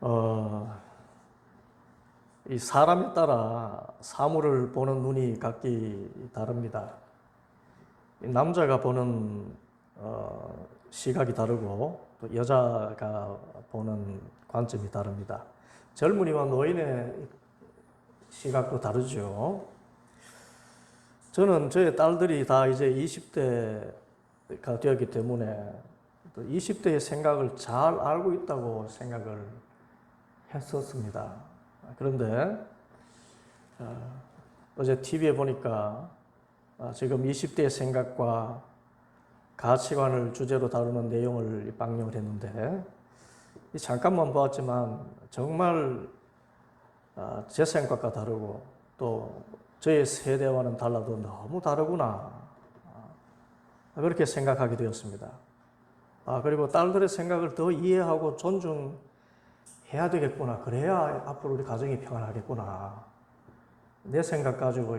어, 이 사람에 따라 사물을 보는 눈이 각기 다릅니다. 남자가 보는 시각이 다르고 또 여자가 보는 관점이 다릅니다. 젊은이와 노인의 시각도 다르죠. 저는 저의 딸들이 다 이제 20대가 되었기 때문에 또 20대의 생각을 잘 알고 있다고 생각을 했었습니다. 그런데 어제 TV에 보니까 지금 20대의 생각과 가치관을 주제로 다루는 내용을 방영을 했는데 잠깐만 보았지만 정말 제 생각과 다르고 또 저의 세대와는 달라도 너무 다르구나 그렇게 생각하게 되었습니다. 그리고 딸들의 생각을 더 이해하고 존중해야 되겠구나. 그래야 앞으로 우리 가정이 평안하겠구나. 내 생각 가지고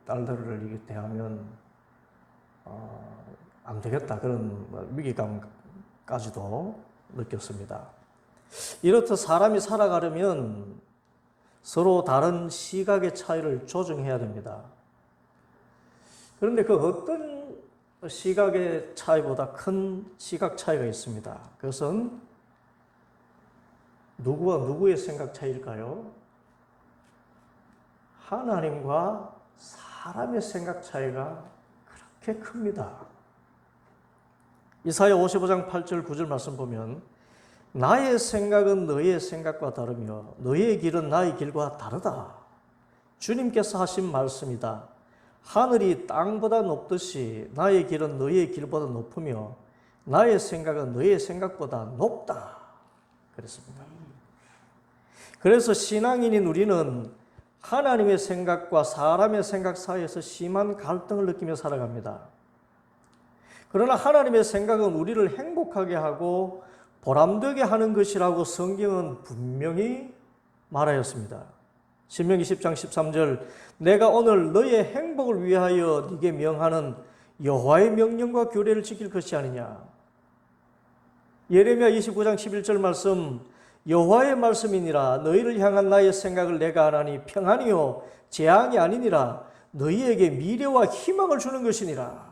딸들을 이렇게 대하면 안 되겠다. 그런 위기감까지도 느꼈습니다. 이렇듯 사람이 살아가려면 서로 다른 시각의 차이를 조정해야 됩니다. 그런데 그 어떤 시각의 차이보다 큰 시각 차이가 있습니다. 그것은 누구와 누구의 생각 차이일까요? 하나님과 사람의 생각 차이가 그렇게 큽니다. 이사야 55장 8절 9절 말씀 보면 나의 생각은 너의 생각과 다르며 너의 길은 나의 길과 다르다. 주님께서 하신 말씀이다. 하늘이 땅보다 높듯이 나의 길은 너의 길보다 높으며 나의 생각은 너의 생각보다 높다. 그랬습니다. 그래서 신앙인인 우리는 하나님의 생각과 사람의 생각 사이에서 심한 갈등을 느끼며 살아갑니다. 그러나 하나님의 생각은 우리를 행복하게 하고 보람되게 하는 것이라고 성경은 분명히 말하였습니다. 신명기 10장 13절 내가 오늘 너의 행복을 위하여 네게 명하는 여호와의 명령과 규례를 지킬 것이 아니냐. 예레미야 29장 11절 말씀 여호와의 말씀이니라 너희를 향한 나의 생각을 내가 아나니 평안이요 재앙이 아니니라 너희에게 미래와 희망을 주는 것이니라.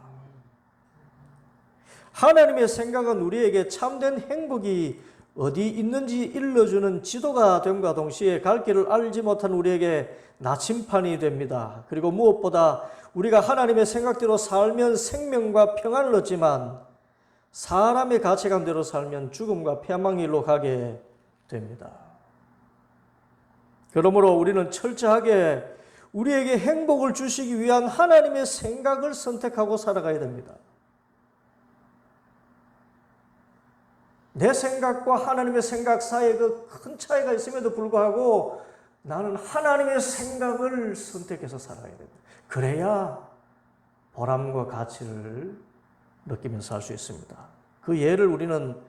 하나님의 생각은 우리에게 참된 행복이 어디 있는지 일러주는 지도가 됨과 동시에 갈 길을 알지 못한 우리에게 나침판이 됩니다. 그리고 무엇보다 우리가 하나님의 생각대로 살면 생명과 평안을 얻지만 사람의 가치관대로 살면 죽음과 패망의 일로 가게 됩니다. 그러므로 우리는 철저하게 우리에게 행복을 주시기 위한 하나님의 생각을 선택하고 살아가야 됩니다. 내 생각과 하나님의 생각 사이에 그 큰 차이가 있음에도 불구하고 나는 하나님의 생각을 선택해서 살아야 됩니다. 그래야 보람과 가치를 느끼면서 살 수 있습니다. 그 예를 우리는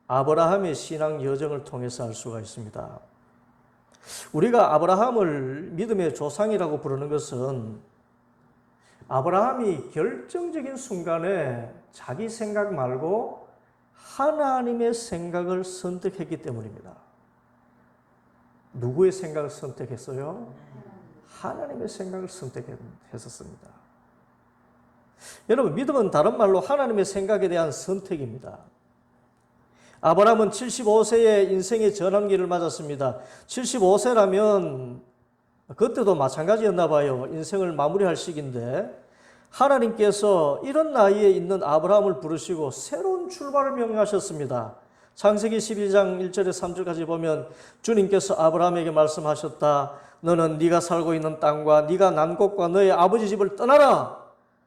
아브라함의 신앙 여정을 통해서 알 수가 있습니다. 우리가 아브라함을 믿음의 조상이라고 부르는 것은 아브라함이 결정적인 순간에 자기 생각 말고 하나님의 생각을 선택했기 때문입니다. 누구의 생각을 선택했어요? 하나님의 생각을 선택했었습니다. 여러분, 믿음은 다른 말로 하나님의 생각에 대한 선택입니다. 아브라함은 75세의 인생의 전환기를 맞았습니다. 75세라면 그때도 마찬가지였나 봐요. 인생을 마무리할 시기인데 하나님께서 이런 나이에 있는 아브라함을 부르시고 새로운 출발을 명령하셨습니다. 창세기 12장 1절에 3절까지 보면 주님께서 아브라함에게 말씀하셨다. 너는 네가 살고 있는 땅과 네가 난 곳과 너의 아버지 집을 떠나라.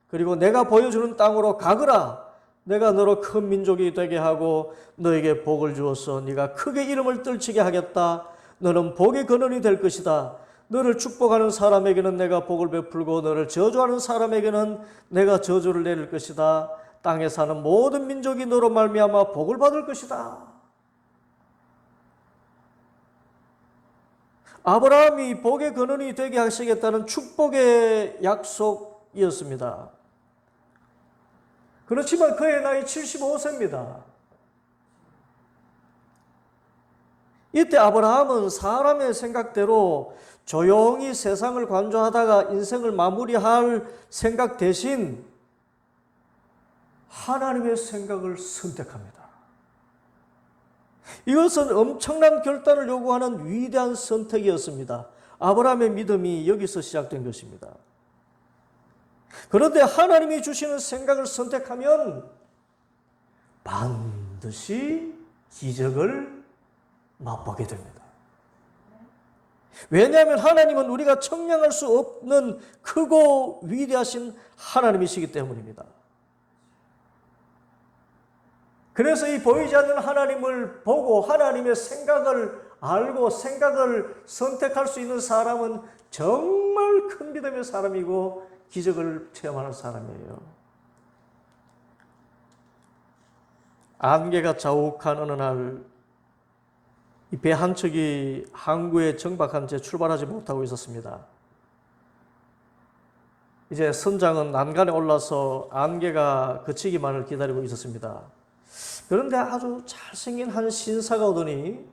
그리고 내가 보여주는 땅으로 가거라. 내가 너로 큰 민족이 되게 하고 너에게 복을 주어서 네가 크게 이름을 떨치게 하겠다. 너는 복의 근원이 될 것이다. 너를 축복하는 사람에게는 내가 복을 베풀고 너를 저주하는 사람에게는 내가 저주를 내릴 것이다. 땅에 사는 모든 민족이 너로 말미암아 복을 받을 것이다. 아브라함이 복의 근원이 되게 하시겠다는 축복의 약속이었습니다. 그렇지만 그의 나이 75세입니다. 이때 아브라함은 사람의 생각대로 조용히 세상을 관조하다가 인생을 마무리할 생각 대신 하나님의 생각을 선택합니다. 이것은 엄청난 결단을 요구하는 위대한 선택이었습니다. 아브라함의 믿음이 여기서 시작된 것입니다. 그런데 하나님이 주시는 생각을 선택하면 반드시 기적을 맛보게 됩니다. 왜냐하면 하나님은 우리가 청량할 수 없는 크고 위대하신 하나님이시기 때문입니다. 그래서 이 보이지 않는 하나님을 보고 하나님의 생각을 알고 생각을 선택할 수 있는 사람은 정말 큰 믿음의 사람이고 기적을 체험하는 사람이에요. 안개가 자욱한 어느 날 이 배 한 척이 항구에 정박한 채 출발하지 못하고 있었습니다. 이제 선장은 난간에 올라서 안개가 그치기만을 기다리고 있었습니다. 그런데 아주 잘생긴 한 신사가 오더니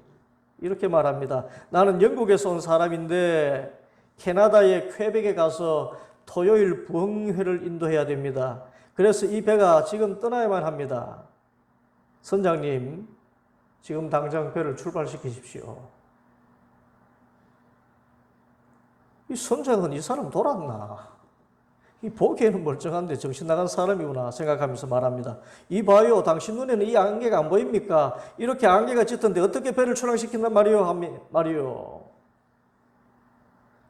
이렇게 말합니다. 나는 영국에서 온 사람인데 캐나다의 퀘벡에 가서 토요일 부흥회를 인도해야 됩니다. 그래서 이 배가 지금 떠나야만 합니다. 선장님, 지금 당장 배를 출발시키십시오. 이 선장은 이 사람 돌았나? 이 보기에는 멀쩡한데 정신 나간 사람이구나 생각하면서 말합니다. 이 봐요, 당신 눈에는 이 안개가 안 보입니까? 이렇게 안개가 짙은데 어떻게 배를 출항시킨단 말이요?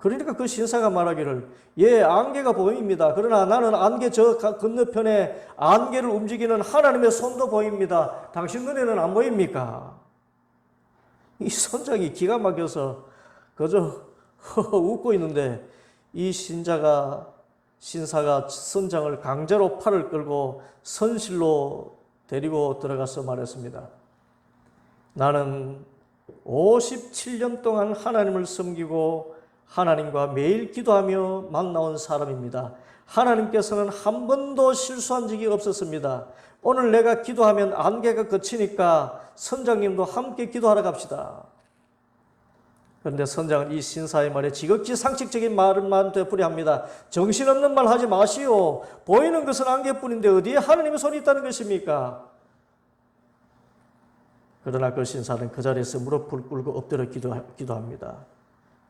그러니까 그 신사가 말하기를, 예, 안개가 보입니다. 그러나 나는 안개 저 건너편에 안개를 움직이는 하나님의 손도 보입니다. 당신 눈에는 안 보입니까? 이 선장이 기가 막혀서 그저 웃고 있는데 이 신사가 선장을 강제로 팔을 끌고 선실로 데리고 들어가서 말했습니다. 나는 57년 동안 하나님을 섬기고 하나님과 매일 기도하며 만나온 사람입니다. 하나님께서는 한 번도 실수한 적이 없었습니다. 오늘 내가 기도하면 안개가 그치니까 선장님도 함께 기도하러 갑시다. 그런데 선장은 이 신사의 말에 지극히 상식적인 말만 되풀이합니다. 정신없는 말 하지 마시오. 보이는 것은 안개뿐인데 어디에 하나님의 손이 있다는 것입니까? 그러나 그 신사는 그 자리에서 무릎을 꿇고 엎드려 기도합니다.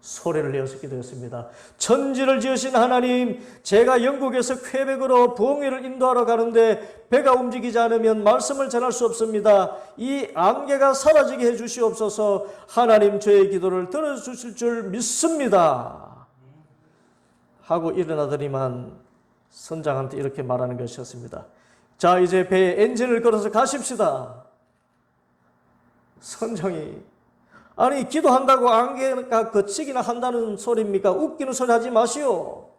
소리를 내어서 기도했습니다. 천지를 지으신 하나님, 제가 영국에서 퀘벡으로 부흥회를 인도하러 가는데 배가 움직이지 않으면 말씀을 전할 수 없습니다. 이 안개가 사라지게 해주시옵소서. 하나님 저의 기도를 들어주실 줄 믿습니다. 하고 일어나더니만 선장한테 이렇게 말하는 것이었습니다. 자, 이제 배에 엔진을 걸어서 가십시다. 선장이 아니 기도한다고 안개가 그치기나 한다는 소리입니까? 웃기는 소리 하지 마시오.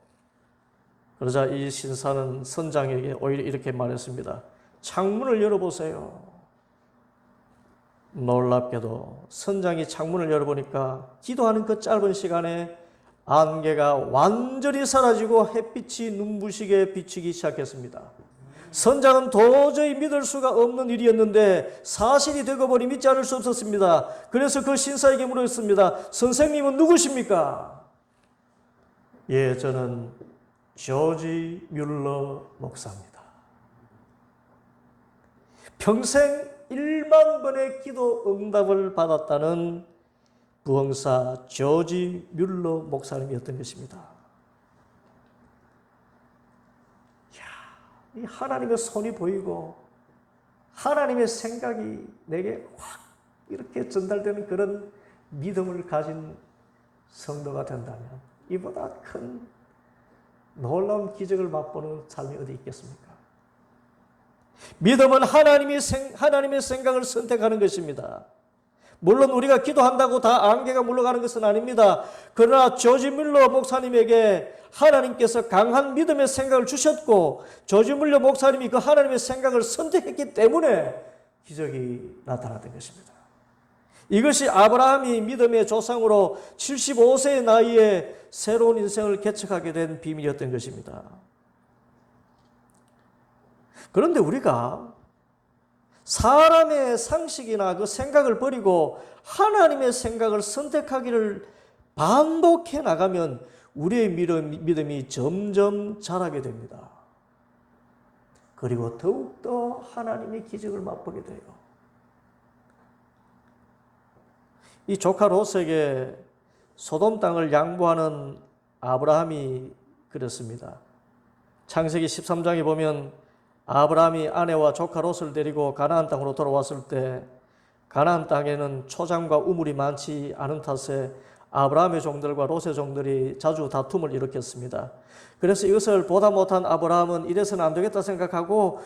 그러자 이 신사는 선장에게 오히려 이렇게 말했습니다. 창문을 열어보세요. 놀랍게도 선장이 창문을 열어보니까 기도하는 그 짧은 시간에 안개가 완전히 사라지고 햇빛이 눈부시게 비치기 시작했습니다. 선장은 도저히 믿을 수가 없는 일이었는데 사실이 되고 보니 믿지 않을 수 없었습니다. 그래서 그 신사에게 물었습니다. 선생님은 누구십니까? 예, 저는 조지 뮬러 목사입니다. 평생 1만 번의 기도 응답을 받았다는 부흥사 조지 뮬러 목사님이었던 것입니다. 이 하나님의 손이 보이고 하나님의 생각이 내게 확 이렇게 전달되는 그런 믿음을 가진 성도가 된다면 이보다 큰 놀라운 기적을 맛보는 삶이 어디 있겠습니까? 믿음은 하나님의 생각을 선택하는 것입니다. 물론 우리가 기도한다고 다 안개가 물러가는 것은 아닙니다. 그러나 조지 뮬러 목사님에게 하나님께서 강한 믿음의 생각을 주셨고 조지 뮬러 목사님이 그 하나님의 생각을 선택했기 때문에 기적이 나타났던 것입니다. 이것이 아브라함이 믿음의 조상으로 75세의 나이에 새로운 인생을 개척하게 된 비밀이었던 것입니다. 그런데 우리가 사람의 상식이나 그 생각을 버리고 하나님의 생각을 선택하기를 반복해 나가면 우리의 믿음이 점점 자라게 됩니다. 그리고 더욱더 하나님의 기적을 맛보게 돼요. 이 조카 롯에게 소돔 땅을 양보하는 아브라함이 그랬습니다. 창세기 13장에 보면 아브라함이 아내와 조카 롯을 데리고 가나안 땅으로 돌아왔을 때 가나안 땅에는 초장과 우물이 많지 않은 탓에 아브라함의 종들과 롯의 종들이 자주 다툼을 일으켰습니다. 그래서 이것을 보다 못한 아브라함은 이래서는 안 되겠다 생각하고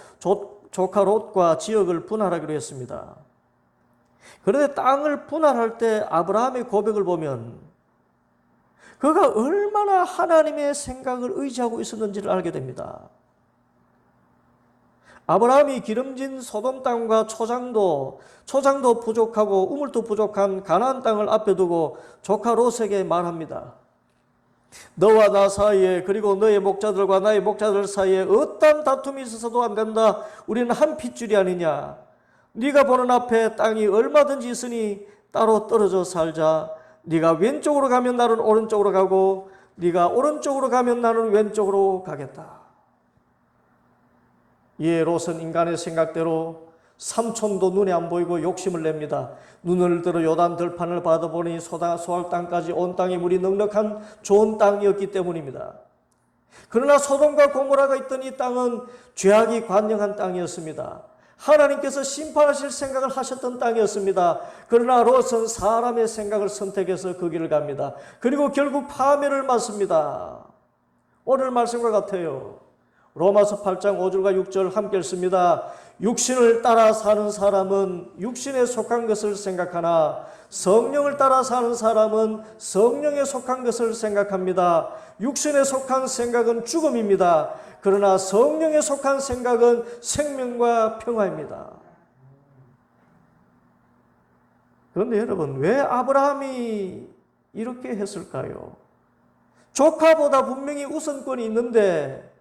조카 롯과 지역을 분할하기로 했습니다. 그런데 땅을 분할할 때 아브라함의 고백을 보면 그가 얼마나 하나님의 생각을 의지하고 있었는지를 알게 됩니다. 아브라함이 기름진 소돔 땅과 초장도 부족하고 우물도 부족한 가나안 땅을 앞에 두고 조카 롯에게 말합니다. 너와 나 사이에 그리고 너의 목자들과 나의 목자들 사이에 어떤 다툼이 있어서도 안 된다. 우리는 한 핏줄이 아니냐. 네가 보는 앞에 땅이 얼마든지 있으니 따로 떨어져 살자. 네가 왼쪽으로 가면 나는 오른쪽으로 가고 네가 오른쪽으로 가면 나는 왼쪽으로 가겠다. 이에 롯은 인간의 생각대로 삼촌도 눈에 안 보이고 욕심을 냅니다. 눈을 들어 요단 들판을 받아보니 소알 땅까지 온 땅의 물이 넉넉한 좋은 땅이었기 때문입니다. 그러나 소돔과 고모라가 있던 이 땅은 죄악이 관영한 땅이었습니다. 하나님께서 심판하실 생각을 하셨던 땅이었습니다. 그러나 롯은 사람의 생각을 선택해서 그 길을 갑니다. 그리고 결국 파멸을 맞습니다. 오늘 말씀과 같아요. 로마서 8장 5절과 6절 함께 읽습니다. 육신을 따라 사는 사람은 육신에 속한 것을 생각하나 성령을 따라 사는 사람은 성령에 속한 것을 생각합니다. 육신에 속한 생각은 죽음입니다. 그러나 성령에 속한 생각은 생명과 평화입니다. 그런데 여러분, 왜 아브라함이 이렇게 했을까요? 조카보다 분명히 우선권이 있는데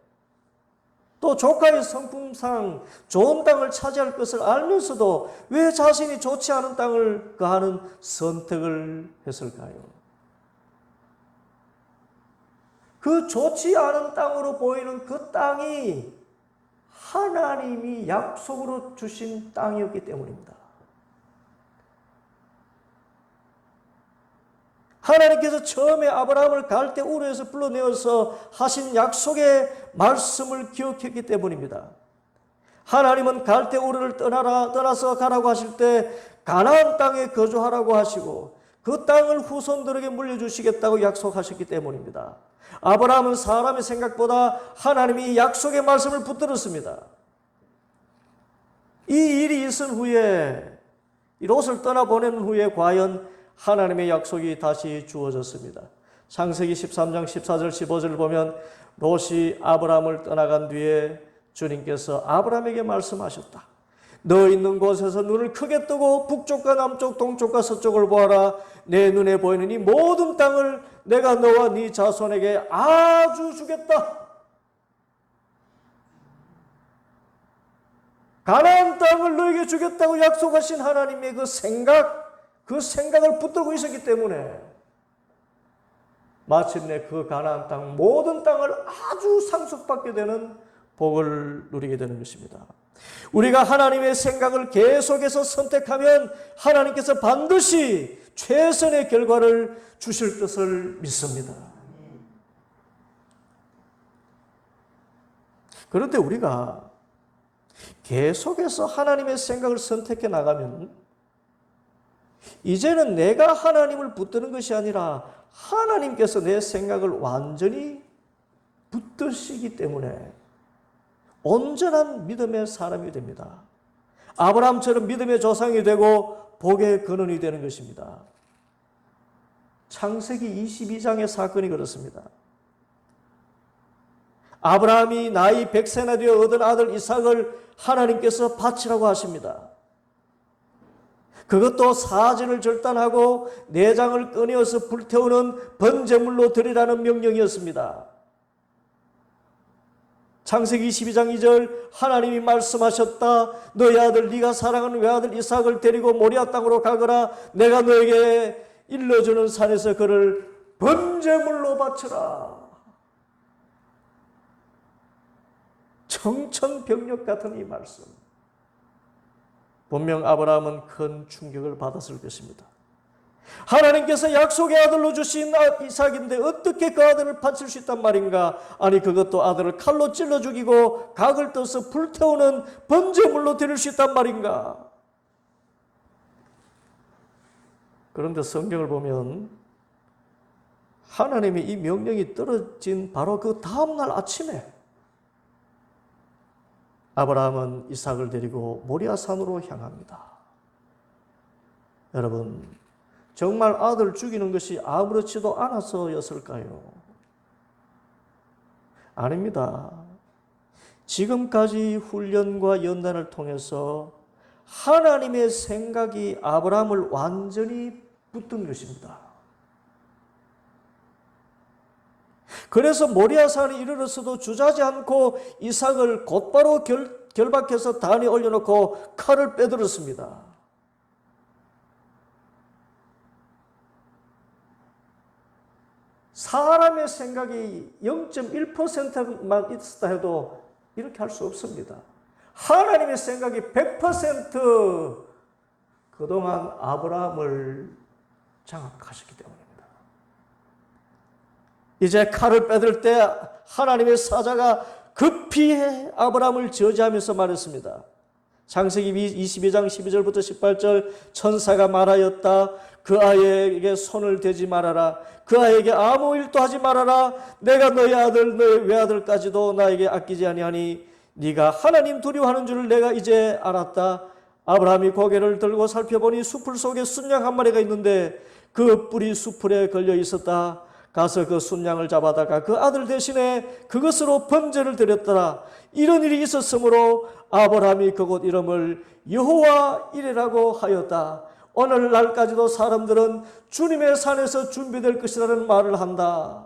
또 조카의 성품상 좋은 땅을 차지할 것을 알면서도 왜 자신이 좋지 않은 땅을 가하는 선택을 했을까요? 그 좋지 않은 땅으로 보이는 그 땅이 하나님이 약속으로 주신 땅이었기 때문입니다. 하나님께서 처음에 아브라함을 갈대 우르에서 불러내어서 하신 약속의 말씀을 기억했기 때문입니다. 하나님은 갈대 우르를 떠나서 가라고 하실 때 가나안 땅에 거주하라고 하시고 그 땅을 후손들에게 물려주시겠다고 약속하셨기 때문입니다. 아브라함은 사람의 생각보다 하나님이 약속의 말씀을 붙들었습니다. 이 일이 있은 후에 롯을 떠나보낸 후에 과연 하나님의 약속이 다시 주어졌습니다. 창세기 13장 14절 15절을 보면 롯이 아브라함을 떠나간 뒤에 주님께서 아브라함에게 말씀하셨다. 너 있는 곳에서 눈을 크게 뜨고 북쪽과 남쪽 동쪽과 서쪽을 보아라. 내 눈에 보이는 이 모든 땅을 내가 너와 네 자손에게 아주 주겠다. 가나안 땅을 너에게 주겠다고 약속하신 하나님의 그 생각을 붙들고 있었기 때문에 마침내 그 가나안 땅 모든 땅을 아주 상속받게 되는 복을 누리게 되는 것입니다. 우리가 하나님의 생각을 계속해서 선택하면 하나님께서 반드시 최선의 결과를 주실 것을 믿습니다. 그런데 우리가 계속해서 하나님의 생각을 선택해 나가면 이제는 내가 하나님을 붙드는 것이 아니라 하나님께서 내 생각을 완전히 붙드시기 때문에 온전한 믿음의 사람이 됩니다. 아브라함처럼 믿음의 조상이 되고 복의 근원이 되는 것입니다. 창세기 22장의 사건이 그렇습니다. 아브라함이 나이 100세나 되어 얻은 아들 이삭을 하나님께서 바치라고 하십니다. 그것도 사진을 절단하고 내장을 꺼내어서 불태우는 번제물로 드리라는 명령이었습니다. 창세기 22장 2절 하나님이 말씀하셨다. 너희 아들 네가 사랑하는 외아들 이삭을 데리고 모리아 땅으로 가거라. 내가 너에게 일러주는 산에서 그를 번제물로 바쳐라. 청천벽력 같은 이 말씀. 분명 아브라함은 큰 충격을 받았을 것입니다. 하나님께서 약속의 아들로 주신 이삭인데 어떻게 그 아들을 바칠 수 있단 말인가? 아니 그것도 아들을 칼로 찔러 죽이고 각을 떠서 불태우는 번제물로 드릴 수 있단 말인가? 그런데 성경을 보면 하나님의 이 명령이 떨어진 바로 그 다음날 아침에 아브라함은 이삭을 데리고 모리아 산으로 향합니다. 여러분, 정말 아들 죽이는 것이 아무렇지도 않아서였을까요? 아닙니다. 지금까지 훈련과 연단을 통해서 하나님의 생각이 아브라함을 완전히 붙든 것입니다. 그래서 모리아 산에 이르러서도 주저하지 않고 이삭을 곧바로 결박해서 단에 올려놓고 칼을 빼들었습니다. 사람의 생각이 0.1%만 있었다 해도 이렇게 할 수 없습니다. 하나님의 생각이 100% 그동안 아브라함을 장악하셨기 때문입니다. 이제 칼을 빼들 때 하나님의 사자가 급히 아브라함을 저지하면서 말했습니다. 창세기 22장 12절부터 18절 천사가 말하였다. 그 아이에게 손을 대지 말아라. 그 아이에게 아무 일도 하지 말아라. 내가 너희 아들 너희 외아들까지도 나에게 아끼지 아니하니 네가 하나님 두려워하는 줄을 내가 이제 알았다. 아브라함이 고개를 들고 살펴보니 숲을 속에 순양 한 마리가 있는데 그 뿔이 숲풀에 걸려 있었다. 가서 그 순양을 잡아다가 그 아들 대신에 그것으로 번제를 드렸더라. 이런 일이 있었으므로 아브라함이 그곳 이름을 여호와 이레라고 하였다. 오늘날까지도 사람들은 주님의 산에서 준비될 것이라는 말을 한다.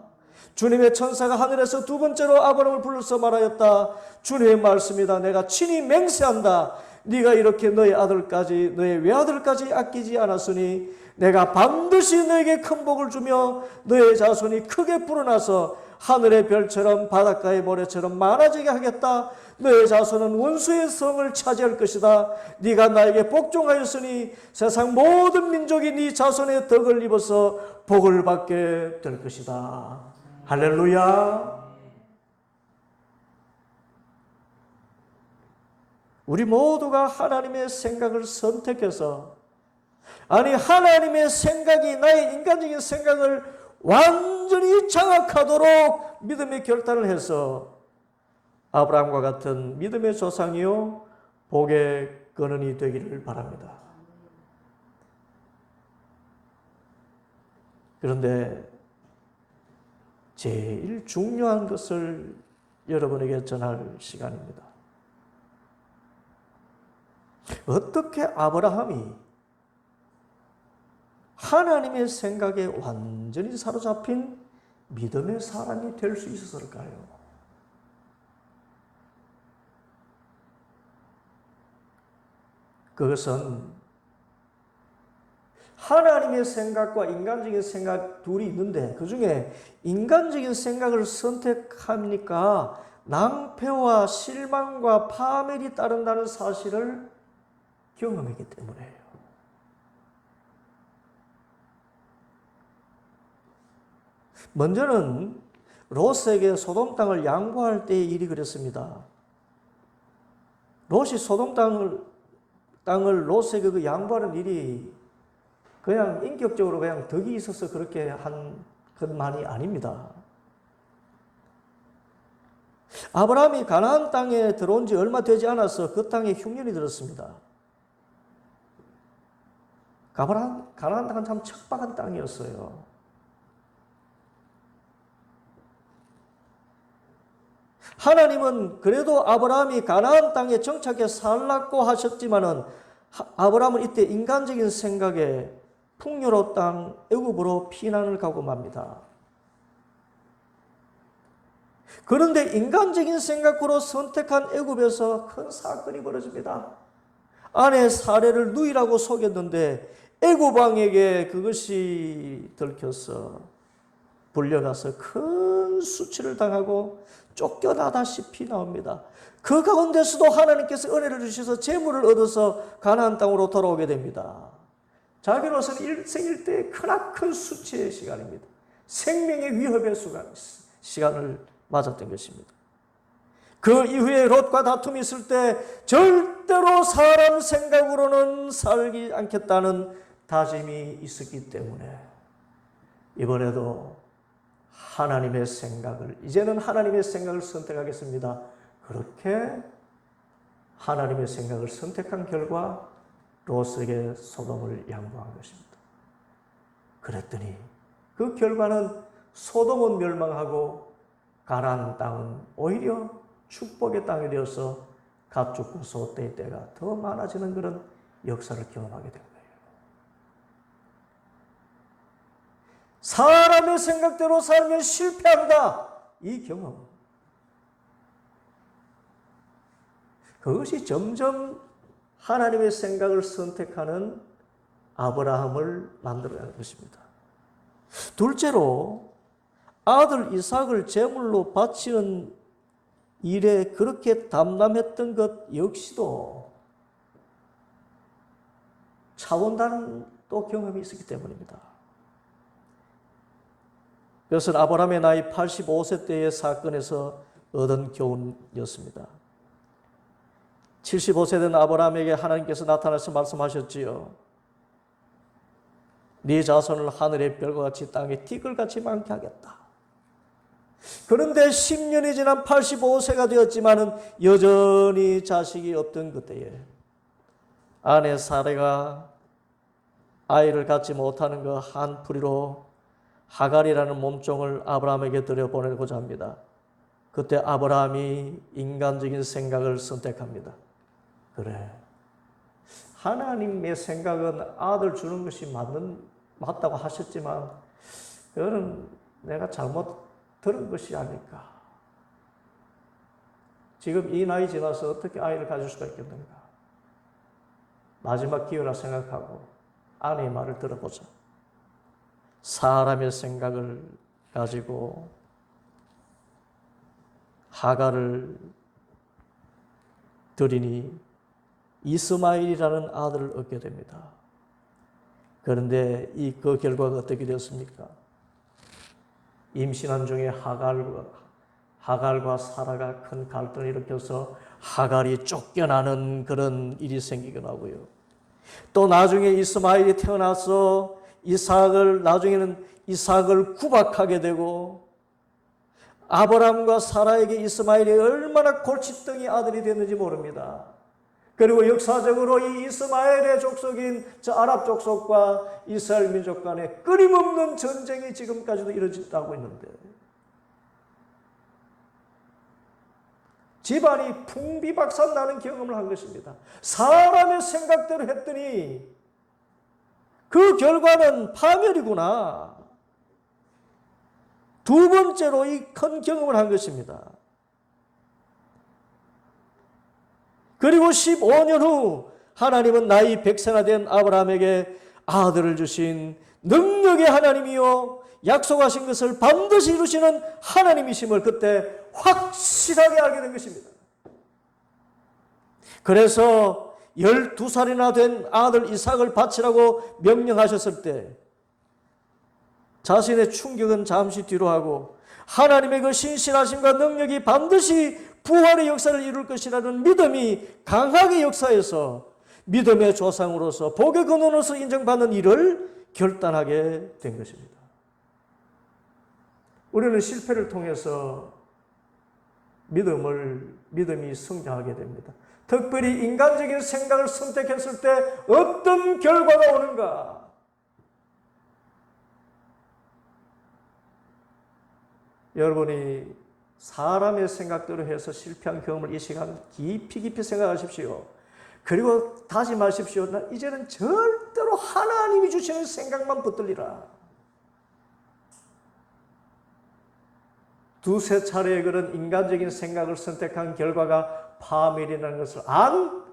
주님의 천사가 하늘에서 두 번째로 아브라함을 불러서 말하였다. 주님의 말씀이다. 내가 친히 맹세한다. 네가 이렇게 너의 아들까지 너의 외아들까지 아끼지 않았으니 내가 반드시 너에게 큰 복을 주며 너의 자손이 크게 불어나서 하늘의 별처럼 바닷가의 모래처럼 많아지게 하겠다. 너의 자손은 원수의 성을 차지할 것이다. 네가 나에게 복종하였으니 세상 모든 민족이 네 자손의 덕을 입어서 복을 받게 될 것이다. 할렐루야. 우리 모두가 하나님의 생각을 선택해서 아니 하나님의 생각이 나의 인간적인 생각을 완전히 장악하도록 믿음의 결단을 해서 아브라함과 같은 믿음의 조상이요 복의 근원이 되기를 바랍니다. 그런데 제일 중요한 것을 여러분에게 전할 시간입니다. 어떻게 아브라함이 하나님의 생각에 완전히 사로잡힌 믿음의 사람이 될 수 있었을까요? 그것은 하나님의 생각과 인간적인 생각 둘이 있는데 그 중에 인간적인 생각을 선택하니까 낭패와 실망과 파멸이 따른다는 사실을 경험했기 때문에요. 먼저는 롯에게 소돔 땅을 양보할 때의 일이 그랬습니다. 롯이 소돔 땅을 롯에게 그 양보하는 일이 그냥 인격적으로 그냥 덕이 있어서 그렇게 한 것만이 아닙니다. 아브라함이 가나안 땅에 들어온 지 얼마 되지 않아서 그 땅에 흉년이 들었습니다. 가나안 땅은 참 척박한 땅이었어요. 하나님은 그래도 아브라함이 가나안 땅에 정착해 살라고 하셨지만은 아브라함은 이때 인간적인 생각에 풍요로 땅 애굽으로 피난을 가고 맙니다. 그런데 인간적인 생각으로 선택한 애굽에서 큰 사건이 벌어집니다. 아내 사례를 누이라고 속였는데 애굽 왕에게 그것이 들켜서 불려가서 큰 수치를 당하고 쫓겨나다시피 나옵니다. 그 가운데서도 하나님께서 은혜를 주셔서 재물을 얻어서 가나안 땅으로 돌아오게 됩니다. 자기로서는 일생 일대의 크나큰 수치의 시간입니다. 생명의 위협의 시간을 맞았던 것입니다. 그 이후에 롯과 다툼이 있을 때 절대로 사람 생각으로는 살지 않겠다는 다짐이 있었기 때문에 이번에도 하나님의 생각을, 이제는 하나님의 생각을 선택하겠습니다. 그렇게 하나님의 생각을 선택한 결과 롯에게 소돔을 양보한 것입니다. 그랬더니 그 결과는 소돔은 멸망하고 가나안 땅은 오히려 축복의 땅이 되어서 가축과 소떼의 때가 더 많아지는 그런 역사를 경험하게 된 거예요. 사람의 생각대로 살면 실패한다. 이 경험. 그것이 점점 하나님의 생각을 선택하는 아브라함을 만들어가는 것입니다. 둘째로 아들 이삭을 제물로 바치는 일에 그렇게 담담했던 것 역시도 차원다른 또 경험이 있었기 때문입니다. 그것은 아브라함의 나이 85세 때의 사건에서 얻은 교훈이었습니다. 75세 된 아브라함에게 하나님께서 나타나서 말씀하셨지요. 네 자손을 하늘의 별과 같이 땅에 티끌같이 많게 하겠다. 그런데 10년이 지난 85세가 되었지만은 여전히 자식이 없던 그때에 아내 사레가 아이를 갖지 못하는 그 한풀이로 하갈이라는 몸종을 아브라함에게 들여보내고자 합니다. 그때 아브라함이 인간적인 생각을 선택합니다. 그래, 하나님의 생각은 아들 주는 것이 맞다고 하셨지만 그거는 내가 잘못 들은 것이 아닐까. 지금 이 나이 지나서 어떻게 아이를 가질 수가 있겠는가. 마지막 기회라 생각하고 아내의 말을 들어보자. 사람의 생각을 가지고 하갈을 들이니 이스마엘이라는 아들을 얻게 됩니다. 그런데 그 결과가 어떻게 되었습니까? 임신한 중에 하갈과 사라가 큰 갈등을 일으켜서 하갈이 쫓겨나는 그런 일이 생기곤 하고요. 또 나중에 이스마엘이 태어나서 나중에는 이삭을 구박하게 되고 아브라함과 사라에게 이스마엘이 얼마나 골칫덩이 아들이 됐는지 모릅니다. 그리고 역사적으로 이 이스마엘의 족속인 저 아랍 족속과 이스라엘 민족 간에 끊임없는 전쟁이 지금까지도 이루어지고 있는데 집안이 풍비박산 나는 경험을 한 것입니다. 사람의 생각대로 했더니 그 결과는 파멸이구나. 두 번째로 이 큰 경험을 한 것입니다. 그리고 15년 후 하나님은 나이 100세나 된 아브라함에게 아들을 주신 능력의 하나님이요 약속하신 것을 반드시 이루시는 하나님이심을 그때 확실하게 알게 된 것입니다. 그래서 12살이나 된 아들 이삭을 바치라고 명령하셨을 때 자신의 충격은 잠시 뒤로 하고 하나님의 그 신실하심과 능력이 반드시 부활의 역사를 이룰 것이라는 믿음이 강하게 역사해서 믿음의 조상으로서 복의 근원으로서 인정받는 일을 결단하게 된 것입니다. 우리는 실패를 통해서 믿음이 성장하게 됩니다. 특별히 인간적인 생각을 선택했을 때 어떤 결과가 오는가? 여러분이 사람의 생각대로 해서 실패한 경험을 이 시간 깊이 생각하십시오. 그리고 다짐하십시오. 나 이제는 절대로 하나님이 주시는 생각만 붙들리라. 두세 차례의 그런 인간적인 생각을 선택한 결과가 파멸이라는 것을 안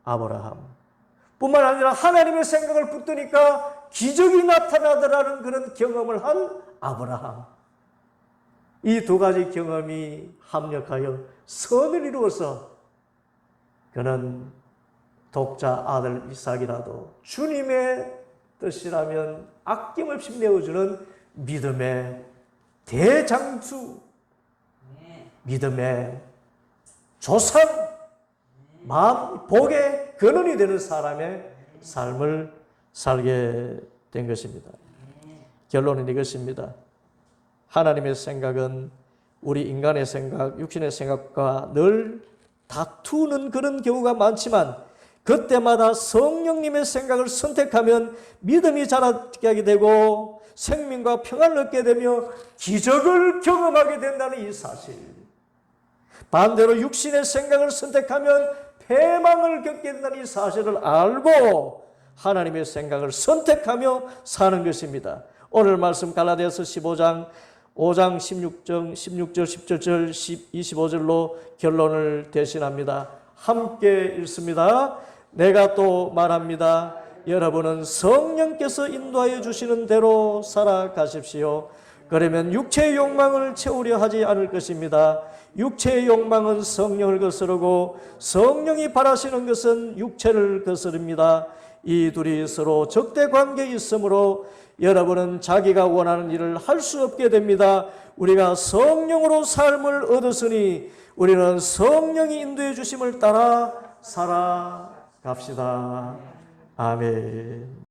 아브라함. 뿐만 아니라 하나님의 생각을 붙드니까 기적이 나타나더라는 그런 경험을 한 아브라함. 이 두 가지 경험이 합력하여 선을 이루어서 그는 독자 아들 이삭이라도 주님의 뜻이라면 아낌없이 내어주는 믿음의 대장수, 믿음의 조상, 복의 근원이 되는 사람의 삶을 살게 된 것입니다. 결론은 이것입니다. 하나님의 생각은 우리 인간의 생각, 육신의 생각과 늘 다투는 그런 경우가 많지만 그때마다 성령님의 생각을 선택하면 믿음이 자라게 되고 생명과 평안을 얻게 되며 기적을 경험하게 된다는 이 사실. 반대로 육신의 생각을 선택하면 패망을 겪게 된다는 이 사실을 알고 하나님의 생각을 선택하며 사는 것입니다. 오늘 말씀 갈라디아서 5장 16절, 17절, 25절로 결론을 대신합니다. 함께 읽습니다. 내가 또 말합니다. 여러분은 성령께서 인도하여 주시는 대로 살아가십시오. 그러면 육체의 욕망을 채우려 하지 않을 것입니다. 육체의 욕망은 성령을 거스르고 성령이 바라시는 것은 육체를 거스릅니다. 이 둘이 서로 적대 관계에 있으므로 여러분은 자기가 원하는 일을 할 수 없게 됩니다. 우리가 성령으로 삶을 얻었으니 우리는 성령이 인도해 주심을 따라 살아갑시다. 아멘.